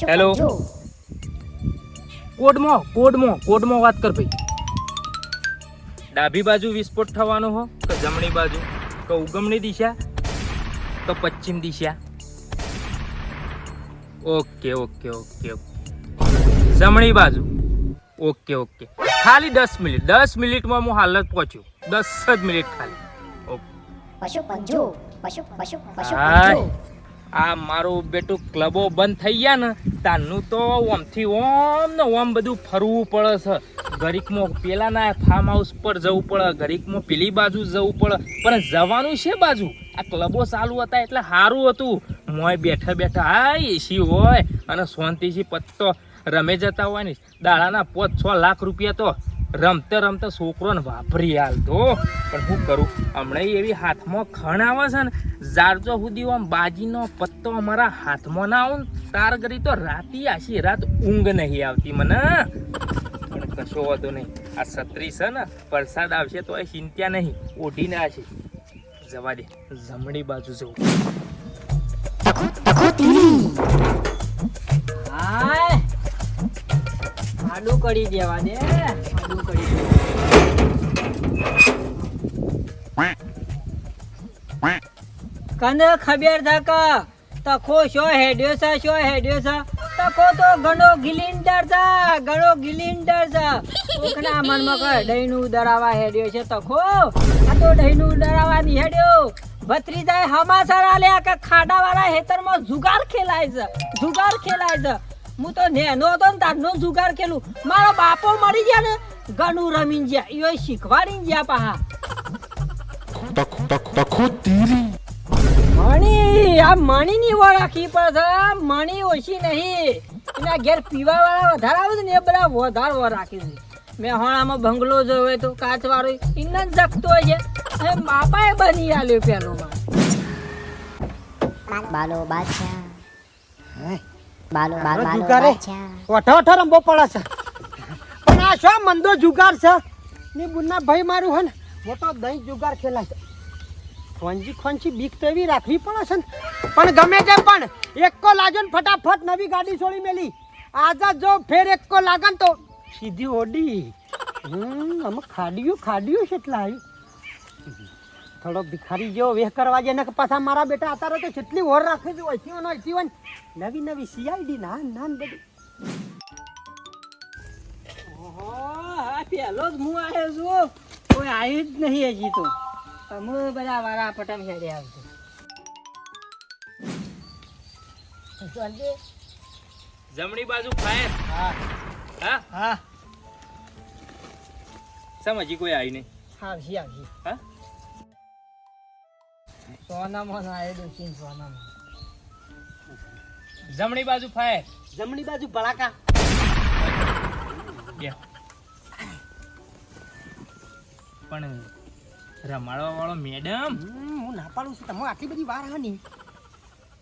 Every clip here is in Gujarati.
હેલો કોડમાં વાત કર ભાઈ. ડાબી બાજુ વિસ્ફોટ થવાનો હો કે જમણી બાજુ કે ઉગમની દિશા કે પશ્ચિમ દિશા? ઓકે ઓકે ઓકે ઓકે જમણી બાજુ. ઓકે ઓકે ખાલી 10 મિનિટમાં હું હાલત પહોંચ્યું. 10 જ મિનિટ ખાલી. ઓકે આ મારું બેટું ક્લબો બંધ થઈ ગયા ને તારનું તો ઓમથી ઓમ ને ઓમ બધું ફરવું પડે છે. ઘડીકમાં પેલાના ફાર્મ હાઉસ પર જવું પડે, ઘડીકમાં પેલી બાજુ જવું પડે, પણ જવાનું છે બાજુ. આ ક્લબો ચાલુ હતા એટલે સારું હતું. મોય બેઠા બેઠા હા એસી હોય અને શાંતિથી પત્તો રમે જતા હોય ને દાડાના 5-6 લાખ રૂપિયા તો રમતે રમતે છોકરોને વાપરી હાલતો. પણ શું કરું, હમણાં એવી હાથમાં ખણ આવે છે ને જારજો સુધી આમ બાજીનો પત્તો અમારા હાથમાં ના આવું તાર કરી તો રાતી આશી રાત ઊંઘ નહીં આવતી મને. પણ કશો વાંધો નહીં, આ છત્રી છે ને વરસાદ આવશે તો એ ચિંતા નહીં, ઓઢીને આવશે. જવા દે, જમણી બાજુ જવું. આડું કરી દેવા દે, આડું કરી દે. કને ખબર થા તખો શો હેડ્યો છે તખો તો ઘણો ગિલિન્ડર છે ઓકના મનમાં કઈ દહીંનું દરાવા હેડ્યો છે તખો. આ તો દહીંનું દરાવા ની હેડ્યો ભત્રીજાએ હમાસર આલ્યા કે ખાડા વાળા હેતરમાં જુગાર ખેલાય છે. હું તો નેનો હતો ને તારનો જુગાર ખેલું. મારો બાપો મરી ગયા ને ઘણું રમીન ગયા, ઈયો શીખવાડીને ગયા પાહા. મણી આ મણીની વાર રાખી પડે છે. મણી ઓછી નહીં, એના ઘેર પીવા વાળા વધારે આવે ને એ બધા વધારે વાર રાખી છે. મેહોણામાં બંગલો જોયો તો કાચ વાળો ઇન્ન જગતો હોય છે. બાપાએ બની આલ્યો પેલો બાલો બાદશાહ ઓઠો રંબો પડે છે. પણ આ શું મંદો જુગાર છે ને બુના ભાઈ મારું હે ને મોટો દહીં જુગાર ખેલાય છે. ખોંચી બીક તો એવી રાખવી પડે છે ને. પણ ગમે તે પણ એકો લાજો ને ફટાફટ નવી ગાડી છોડી મેલી. આજા જો ફેર એકો લાગે ને તો સીધી ઓડી. આમાં ખાડીયું કેટલા આવ્યું. થોડો ભિખારી જેવો વેહ કરવા જાય ને પાછા મારા બેટા અત્યારે તો કેટલી ઓર રાખે છે. ઓછી હોય નવી સીઆઈડી નાન બધી. ઓહો હા પેલો જ હું આવ્યો છું, કોઈ આવ્યું જ નહીં હજી તો. તમે બધા વારા પટમ હેડે આવજો. જમણી બાજુ ફાયર. હા સમજી કોઈ આવી નહીં. આવજી હા સોનામાં આવેલું છે. સોનામાં જમણી બાજુ ફાયર, જમણી બાજુ ભડાકા. પણ રમાડવા વાળો મેડમ હું ના પાડું છું. તમે આટલી બધી વાર હા નહીં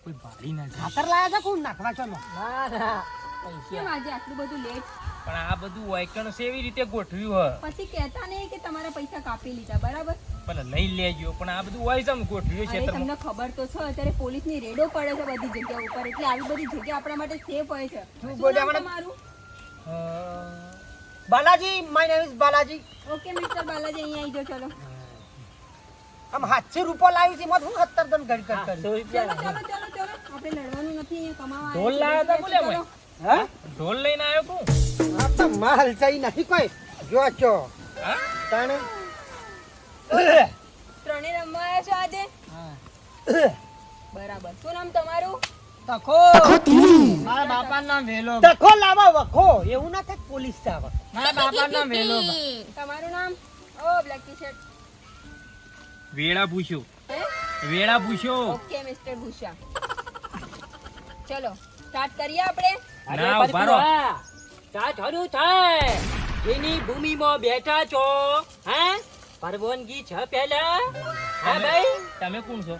કોઈ ભાડી ના ખાતર લાયા છે કોણ નાખવા છો? ના કેમ આજે આટલું બધું લેટ? પણ આ બધું વાયકણ એવી રીતે ગોઠવ્યું હ. પછી કહેતા નહીં કે તમારા પૈસા કાપી લીધા, બરાબર? પણ લઈ લેજો. પણ આ બધું હોય છે ગોઠવ્યું છે. તમને ખબર તો છે અત્યારે પોલીસની રેડો પડે છે બધી જગ્યા ઉપર, એટલે આવી બધી જગ્યા આપણા માટે સેફ હોય છે. શું નામ તમારું? Balaji. My name is Balaji. Okay mister Balaji, અહીંયા આવી જાઓ. ચલો આમ 700 રૂપિયા લાવી છે. મત હું 70 દન ગડ કરી. ચલો આપણે લડવાનું નથી, અહીંયા કમાવા ઢોલ લાયા હતા બોલે મેં. હા ઢોલ લઈને આવ્યો કોણ? આ તો માલ ચાઈ નથી કોઈ જો છો. હા તાણે ત્રણે રમવા આવ્યા છો આજે? બરાબર. શું નામ તમારું? તખો. મારા બાપાનું નામ વેલો. તખો લાવા વખો એવું ના થાય પોલીસ આવે. મારા બાપાનું નામ વેલો. તમારું નામ? ઓ બ્લેક ટી-શર્ટ. વેળા પૂછ્યો. Okay mister Bhusha. ચલો સ્ટાર્ટ કરીએ આપણે. ના ઉભા રહો. સ્ટાર્ટ હરું થાય. એની ભૂમિમાં બેઠા છો હે? પરવાનગી છે પહેલા? હા ભાઈ. તમે કોણ છો?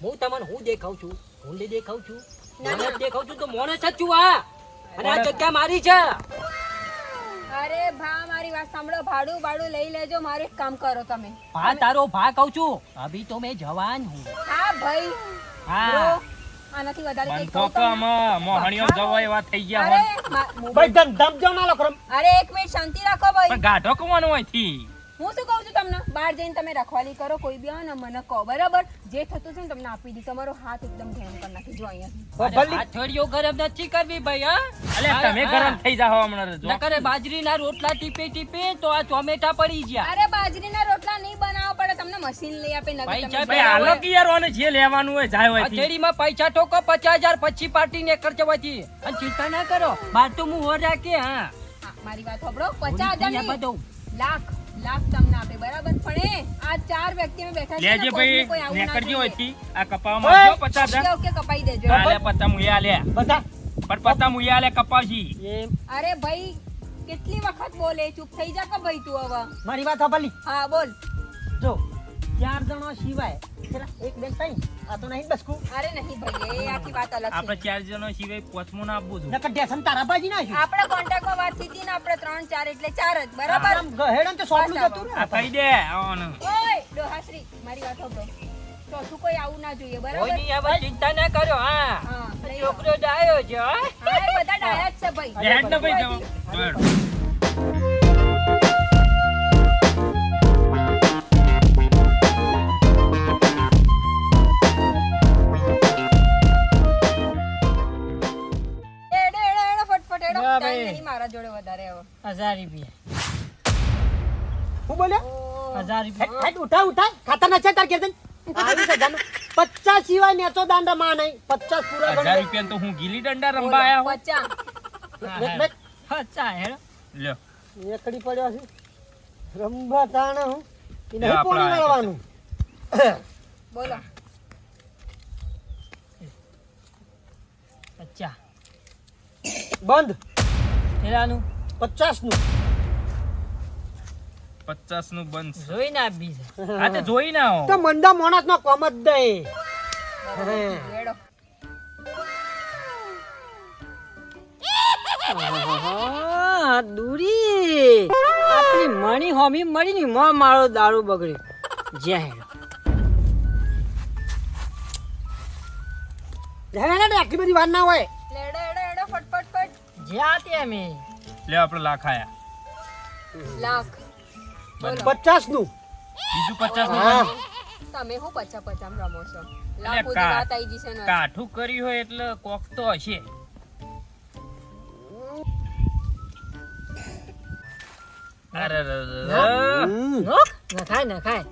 હું તમને હું દેખાઉં છું? હું દેખાઉં છું? મને દેખાઉં છું તો મોને સચ્ચું આ. અને આ જગ્યા મારી છે. અરે ભા મારી વાત સાંભળો, ભાડું લઈ લેજો. મારું એક કામ કરો તમે. ભા તારો ભા કહું છું. અભી તો મેં જવાન હું. હા ભાઈ. હા આનાથી વધારે કંઈ બંધો કહું કે તમને? આમાં મોહણીઓ જવા એવા થઈ ગયા અરે હોય. ભાઈ ધમ જો ના લખરમ. અરે એક મિનિટ શાંતિ રાખો ભાઈ. પણ ગાઢો કવાનો હોયથી. હું શું કહું છું તમને, બહાર જઈને તમે રખવાલી કરો, કોઈ બી આવે ને મને કહો, બરાબર? જે થતું છે ને તમને આપી દી. તમારો હાથ એકદમ ગરમ કરી નાખી જો અહીંયા. ભલી થોડીઓ ગરમ નથી કરવી ભાઈ હા અલ્યા તમે ગરમ થઈ જાઓ હમણાં જો. નકરે બાજરીના રોટલા ટીપે ટીપે તો આ ટોમેટા પડી ગયા અરે બાજરીના રોટલા નહીં બનાવવા પડે, તમને મશીન લઈ આપે નવી ભાઈ, તમે ચાલ ભાઈ હાલો કે યાર ઓને જે લેવાનું હોય જાય હોયથી. હથેળીમાં પૈસા ઠોકો 50,000 પછી પાર્ટી ને ખર્ચ વધી અને ચિંતા ના કરો બાર તો હું હો રાખે હા હા, મારી વાત સાંભળો, 50,000 નહીં, બધું લાખ તમને આપે, બરાબર? પણ આ 4 વ્યક્તિ અમે બેઠા છીએ ને, લેજે કોઈનું કોઈ ભાઈ આવું ના નેકરજી જોઈએ. હોયથી આ કપાવામાં જો 50,000. ઓકે, કપાઈ દેજો. હા લે પત્તા મુયા લે. બધા પણ પત્તા મુયા લે કપાવજી. એમ અરે ભાઈ કેટલી વખત બોલે, ચૂપ થઈ જા કે ભાઈ તું હવે. મારી વાત સાંભળી. હા બોલ. જો 4 જણો સિવાય પેલા એક બેન તઈ આ તો નહીં બસકું. અરે નહીં ભાઈ, એ આખી વાત અલગ આપણે છે. 4 જણો સિવાય પોચમું ના આપવું છું. નકર ઢેસમ તારા બાજી નાખ્યું. આપણે કોન્ટેક્ટમાં વાત થઈ હતી ને, આપણે 3 4 એટલે 4 જ, બરાબર? આમ ગહેડન તો સોપલું જતું આ ને. થઈ દે આવવાનું. ઓય ડોહાશ્રી, મારી વાત સાંભળો. ચોથું કોઈ આવું ના જોઈએ, કોઈ બરાબર? નહીં હવે ચિંતા ના કરો હા હા, લઈ આવો. છોકરો ડાયો છે હા હા, એ બધા ડાયા જ છે ભાઈ. લેટ ને ભાઈ જાઓ. એડો, ફટફટ એડો. ના, ટાઈમ ભાઈ. નહીં મારા જોડે વધારે હવે. 1,000 રૂપિયા હું બોલ્યો? ઓહ. 1,000 રૂપિયા હેડ ઉઠા ખાતા ના છે તાર કેતન. આવી છે જાનો 50 સિવાય નેચો દાંડા માં નહીં 50 પૂરા 1000 ગણ. રૂપિયા તો હું ગીલી દંડા રમવા આયા હું. 50. બેક અચ્છા હેડો લ્યો એકડી પડ્યો છે રંભા તાણે હું ઈ લે, નહીં આપણા પોણી વાળવાનું. બોલો. અચ્છા બંધ પેલાનું 50 નું 50 નું બંધ. જોઈને આપી છે હા તો જોઈ ના આવો. તો મંદા મોણસ નો કોમ જ દે. એડો. આહા, દૂરી આપણી મણી હોમી મળી ની માં મારો દારૂ બગડ્યો જય હેડો હેડ આટલી બધી વાર ના હોય. એડો, ફટ. જ્યાં તે અમે લ્યો આપણે લાખ આયા. લાખ. બોલો. 50 નું બીજું 50 નું હા. બંધ. તમે હું પચા રમો છો? એટલે લાખ સુધી કા- વાત આવી જશે ને. કાઠું કર્યું હોય એટલે કોક તો હશે. અરે રે રે રે. નખાય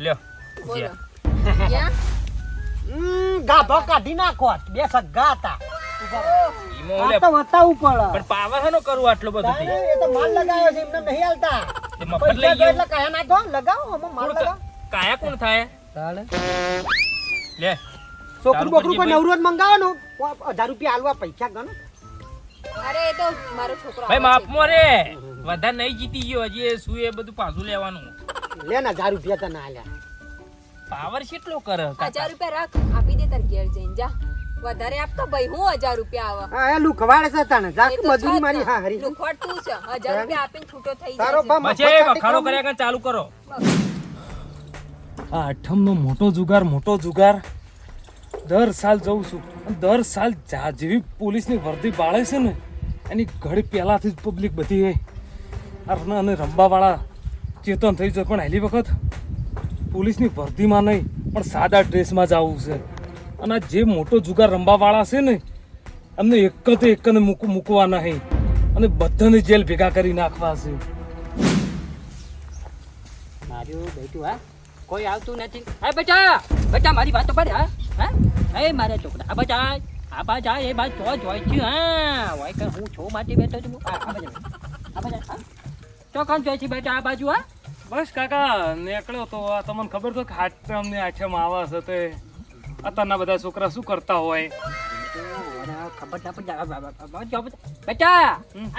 લ્યો બોલો. જ્યાં. ક્યાં? ગાભો કાઢી નાખો બે સગા હતા. ઓહ, ઈમો આ ઓલે તો વતાવું પડે. પણ પાવર હનો કરવું આટલું બધું તારે થી? એ તો માલ લગાવ્યો છે એમને નહીં હાલતા. તો મફત પૈસા લઈ દો ગયો. એટલે કયા નાખો લગાવો આમાં માલ કોણ લગાવો. કાયા કોણ થાય? ચાલે. લે છોકરું ચાલુ બોકરું કરજે કોઈ ભાઈ. નવરું જ મંગાવવાનું 1000 રૂપિયા હાલવા પૈસા ગણો. અરે એ તો મારો છોકરો ભાઈ આવે છે. માપમાં રે વધારે નહીં જીતી ગયો હજી એ શું એ બધું પાછું લેવાનું. લે ને 1000 રૂપિયા તને હાલ્યા. પાવર કેટલો કરે 1000 રૂપિયા રાખ, આપી દે તાર ઘેર જઈને જા. વધારે આપતો ભાઈ, હું 1000 રૂપિયા આવે. હા એ લુખવાડે છે તને જા એ કે તો મજૂરી છે જ મારી ને. હા હરી. લુખવાડ તું છે. 1000 રૂપિયા આપીને છૂટો થઈ તારો જાય બા પછી વખાણો કર્યા કે ચાલુ કરો. આ આઠમનો મોટો જુગાર દર સાલ જઉં છું અને દર સાલ જેવી પોલીસની વર્દી બાળે છે ને એની ઘડી પહેલાથી જ પબ્લિક બધી હોય અને રમવાવાળા ચેતન થઈ જાય. પણ પહેલી વખત પોલીસની વર્દીમાં નહીં પણ સાદા ડ્રેસમાં જ આવવું છે. અને આ જે મોટો જુગાર રમવાવાળા છે ને એમને એકને મૂકવા નહીં અને બધાને જેલ ભેગા કરી નાખવા છે. મારું બેટું હા કોઈ આવતું નથી હા બેટા મારી વાત તો પર હા હા એ મારા છોકરા આ બજા એ બાદ જો જોઈ છે હા હોય કે હું છો માટે બેઠો છું આ બજા હા ચોકન જોઈ છે બેટા આ બાજુ હા બસ કાકા નીકળ્યો તો આ તમને ખબર તો કે આઠમને આઠમ આવા છે તે અત્યારના બધા છોકરા શું કરતા હોય. ખબર ના પડી બેટા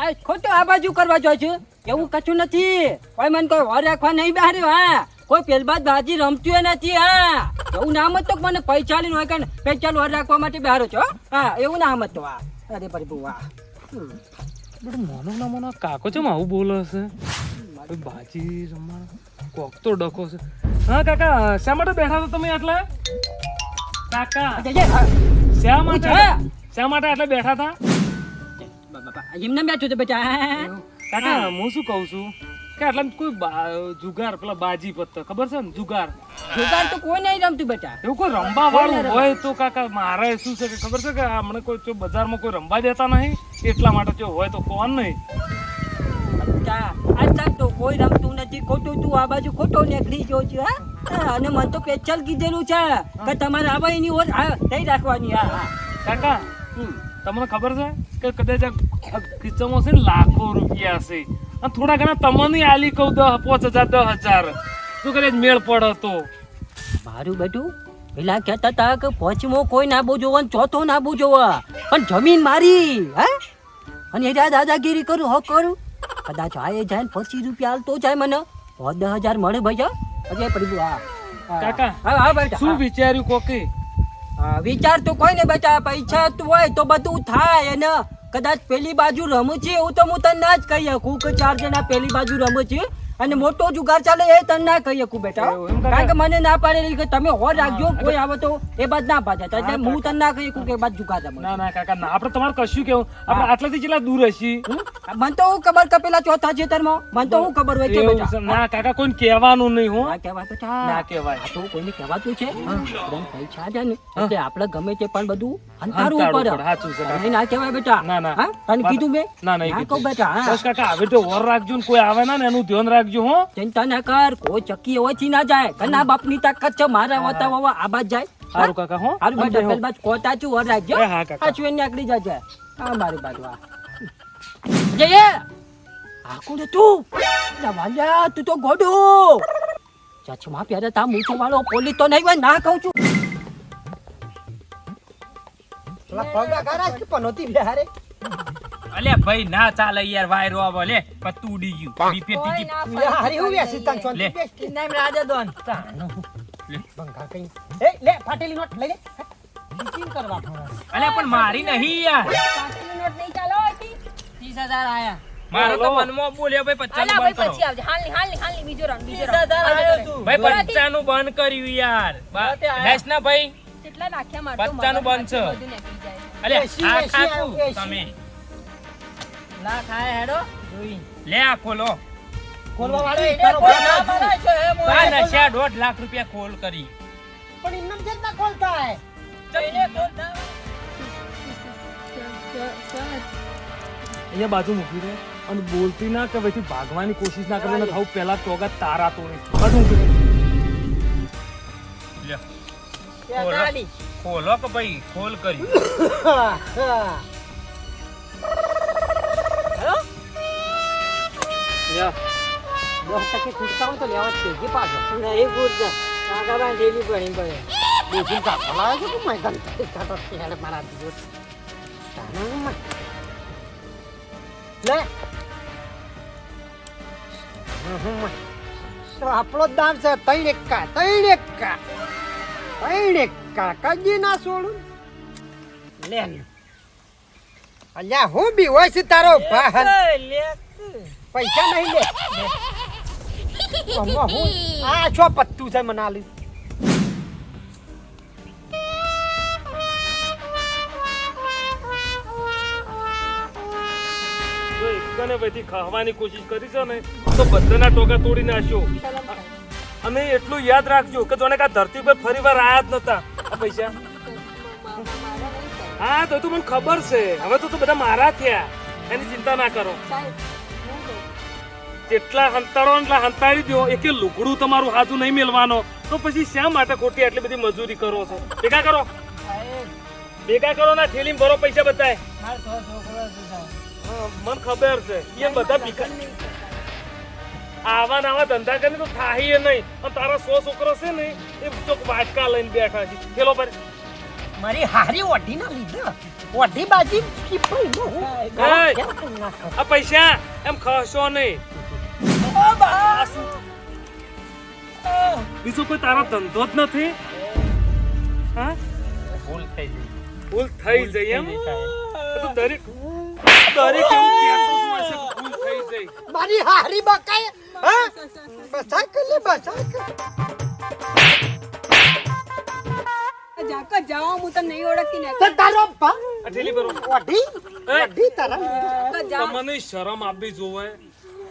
આ ખોટું આ બાજુ કરવા જોઈ છે એવું કશું નથી કોઈ મને કોઈ વર રાખવા નહીં બહાર હા કોઈ પેલબાદ બાજી રમતું નથી હા એવું નામ જ તો મને પૈસા લઈને હોય કે પૈસા વર રાખવા માટે બહાર છો હા એવું નામ જ તો આ અરે પ્રભુ વાહ મોનો કાકો છે આવું બોલે છે. મારું ભાજી રમવા કોક તો ડખો છે. હા કાકા, શા માટે બેઠા છો તમે આટલા? કાકા શા માટે આટલા બેઠા હતા? એમને બેઠું તો બેટા કાકા હું શું કહું છું કે આટલા કોઈ જુગાર પેલા બાજી પત્તા ખબર છે ને જુગાર જુગાર તો કોઈ નહીં રમતું બેટા. એવું કોઈ રમવા વાળું હોય તો કાકા મારે શું છે કે ખબર છે કે હમણાં કોઈ બજારમાં કોઈ રમવા દેતા નહીં એટલા માટે જો હોય તો કોણ નહીં. બેટા આજકાલ તો કોઈ રમતું નથી. ખોટું તું આ બાજુ ખોટો નીકળી ગયો છે. હા અને મને તો પેચલ કીધેલું છે કે તમારે આવા એની ઓર થઈ રાખવાની. હા કાકા તમને ખબર છે કે કદાચ આ ખીચામાં છે ને લાખો રૂપિયા છે અને થોડા ઘણા તમને આલી કહું 5,000 10,000 શું કદાચ મેળ પડે તો. મારું બેટું પેલા કહેતા હતા કે પાંચમો કોઈ નાબો જોવો ને ચોથો નાબો જોવો પણ જમીન મારી. હે અને એ દાદાગીરી કરું હક કરું કદાચ આ એ જાય ને 25 રૂપિયા હાલતો જાય મને 10,000 મળે ભાઈ. અજય પડી હા કાકા હા હા બેટા શું વિચાર્યું કોકે? હા વિચાર તો કોઈ ને બેટા પૈસા તું હોય તો બધું થાય. અને કદાચ પેલી બાજુ રમું છે એવું તો હું તને ના જ કહી શકું કે 4 જણા પેલી બાજુ રમે છે અને મોટો જુગાર ચાલે એ તને ના કહી શકું બેટા. એવું એમ કાકા? કારણ કે મને ના પાડેલી કે તમે હોર રાખજો કોઈ આવે તો એ બાદ ના પાડે એટલે હું તને ના કહી શકું કે એ બાદ જુગાર રમે. ના ના કાકા ના આપણે તમારે કશું કેવું આપણે આટલાથી કેટલા દૂર હશી? મને તો હું ખબર કે પેલા ચોથા ખેતરમાં મને તો હું ખબર હોય કે એવું બેટા છે. ના કાકા કોઈને કહેવાનું નહીં હો. ના કહેવાય બેટા. ના કહેવાય. આ તો કોઈને કહેવાતું છે એકદમ પૈસા છે ને એટલે આપણે ગમે તે પણ બધું અંતારવું અંતારવું પડે. પડે. સાચું છે કાકા. નહીં ના કહેવાય બેટા. ના, ના. હા? તને કીધું મેં ના નહીં ના કીધું. કહું બેટા. હા. બસ કાકા હવે તો ઓર રાખજો ને કોઈ આવે ના ને એનું ધ્યાન રાખજો હો. ચિંતા ના કર કોઈ ચક્કી ઓછી ના જાય કના બાપની તાકાત છે મારા વતા વવા આબાદ જાય. સારું કાકા હો. હારું બેટા પેલ બાદ કોટા ચું વર રાખજો. એ હા કાકા. આ ચું નીકળી જાય. હા મારી બાજુ આ જઈએ આ કોણ તું વાલ્યા તું તો ગોડો ચચમાં પહેરે તા મૂછો વાળો પોલીસ તો નહીં હોય ના કહું છું. પેલા પગા ગારા કે પનોતી બેહારે અલે ભાઈ ના ચાલે યાર વાયરો આવો લે પત્તું ઉડી ગયું ટીપે કોઈ ટીપે ના યા હારી હું બેસી તન લે. ચોંતી બેસી નામ રાજા દોન બંગા કઈ એ લે ફાટેલી નોટ લઈ લે લીચિંગ કરવા અલે પણ મારી નહીં યાર પાટલી નોટ નહીં ચાલો હતી 30,000 આયા મારો તો મનમાં બોલ્યો ભાઈ 50 અલા નું ભાઈ બંધ પછી આવજે હાલની બીજો રંગ 30,000 આયો છું. કરો ભાઈ 50 નું બંધ કર્યું યાર બસ ના ભાઈ કેટલા નાખ્યા માર તો 50 નું બંધ છે. બધું નીકળી જાય. અલે એસી, આ એસી ખાતું આવ્યું, એસી. તમે ના ખાય હેડો જોઈ લે આ ખોલો ખોલવા વાળો ના તારો ભાઈ મારા છો હે મોય. આ નશા 1.5 લાખ રૂપિયા ખોલ કરી પણ ઇન્નમ જે ના ખોલતા હે અહીંયા બાજુ મૂકી દે અને બોલતી ના કે ભાઈ ભાગવાની કોશિશ ના કરે ને ખાવ પેલા ટોગા તારા તો નહીં બાજુ મૂકી દે. લે ત્યાં ગાડી. ખોલો કે ભાઈ ખોલ કરી હા, હા. યા. 10% ખૂટતા હોય તો લેવા જ કેજે પાછો નહીં પૂછતા કાકા બા ઢેલી પડી પડે દેશી કાપા લાવે છે કે મેં ગન કાટો ત્યારે મારા દીધો તાનામાં લે તો આપણો જ દાન છે 3 એકા કજી ના છોડું લે અલ્યા હું બી હોય છે તારો ભાન પૈસા નહીં લે આમાં હું આ છો પત્તું છે મનાલી જો એકને ભાઈથી ખાવાની કોશિશ કરી છે ને તો બધાના ટોકા તોડી નાખ્યો અને એટલું યાદ રાખજો કે જોને કા ધરતી પર ફરીવાર આયા જ નતા આ પૈસા હા તો તું મને ખબર છે હવે તો બધા મારા થયા એની ચિંતા ના કરો જેટલા હંતાડો એટલા હંતાડી દો એકે લુગડું તમારું હાજુ નહીં મેલવાનો તો પછી શા માટે ખોટી આટલી બધી મજૂરી કરો છો ભેગા કરો ના થેલીમાં ભરો પૈસા બતાય મને ખબર છે એ બધા ભીખા આવા નવા ધંધા કરીને તો થાહી નહીં અને તારા 100 છોકરો છે ને એ ચોક વાટકા લઈને બેઠા છે પેલો પર મારી હારી ઓઢી ના લીધા ઓઢી બાજી સ્કીપલ નો આ પૈસા એમ ખસો નહીં બીજો કોઈ તારો ધંધો જ નથી હા ભૂલ થઈ ગઈ ભૂલ થઈ જાય એમ તો દરેક એવું કહેતો જ હોય છે કે ભૂલ થઈ જાય મારી હારી બકાય હા બસાય કલી બસાય જાકો જાઓ હું તો નહીં ઓળખતી ને તો તારો પા આ ઠેલી ભરો ઓઢી તારા જાકો જાઓ તમને શરમ આપવી જોવે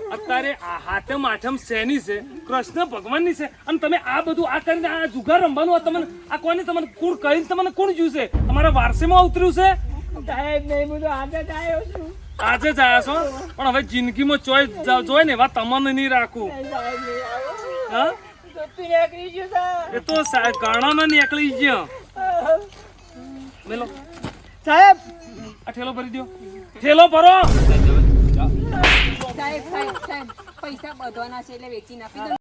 અત્યારે આ હાથમ આઠમ શેની છે કૃષ્ણ ભગવાનની છે અને તમે આ બધું આ કરીને આ જુગાર રમવાનું આ તમને આ કોને તમને કોણ કહીને તમને કોણ જ્યું છે તમારા વારસામાં ઉતર્યું છે સાહેબ નહીં હું તો આજે જ આવ્યો છું આજે જ આયા છો પણ હવે જિંદગીમાં જોય ને એવા તમને નહીં રાખું સાહેબ નહીં આવો હા ગપ્પી નીકળી ગયું સાહેબ એ તો ગાણામાં નીકળી ગયો મેલો સાહેબ આ ઠેલો ભરી દો ઠેલો ભરો સાહેબ પૈસા બધવાના છે એટલે વેચી નાખી દો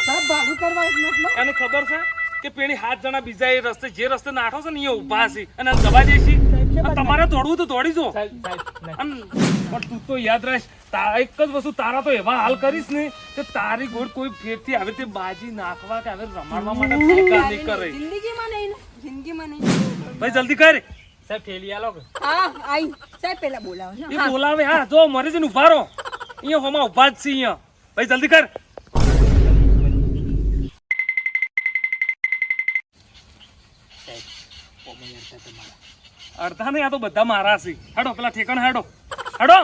સાહેબ ભાડું કરવા એક મતલબ એને ખબર છે કે પેલી 7 જણા બીજા એ રસ્તે જે રસ્તે નાઠો છે ને અહીંયા ઊભા છે અને આ દબા દેશી અને તમારે દોડવું તો દોડી જો પણ તું તો યાદ રાખ એક જ વસ્તુ તારા તો એવા હાલ કરીશ ને કે તારી ગોળ કોઈ ફેરથી આવી રીતે બાજી નાખવા કે આવી રમાડવા માટે ભેગા નહીં કરે જિંદગીમાં નહીં ભાઈ જલ્દી કર સાહેબ ઠેલી આલો કે હા આઈ સાહેબ પેલા બોલાવો છો. એ બોલાવે હા જો મરે છે ને ઉભા રહો અહીંયા હોમાં ઉભા જ છે અહીંયા ભાઈ જલ્દી કર અડધા ને આ તો બધા મારા છે હેડો પેલા ઠેકાણ હેડો હેડો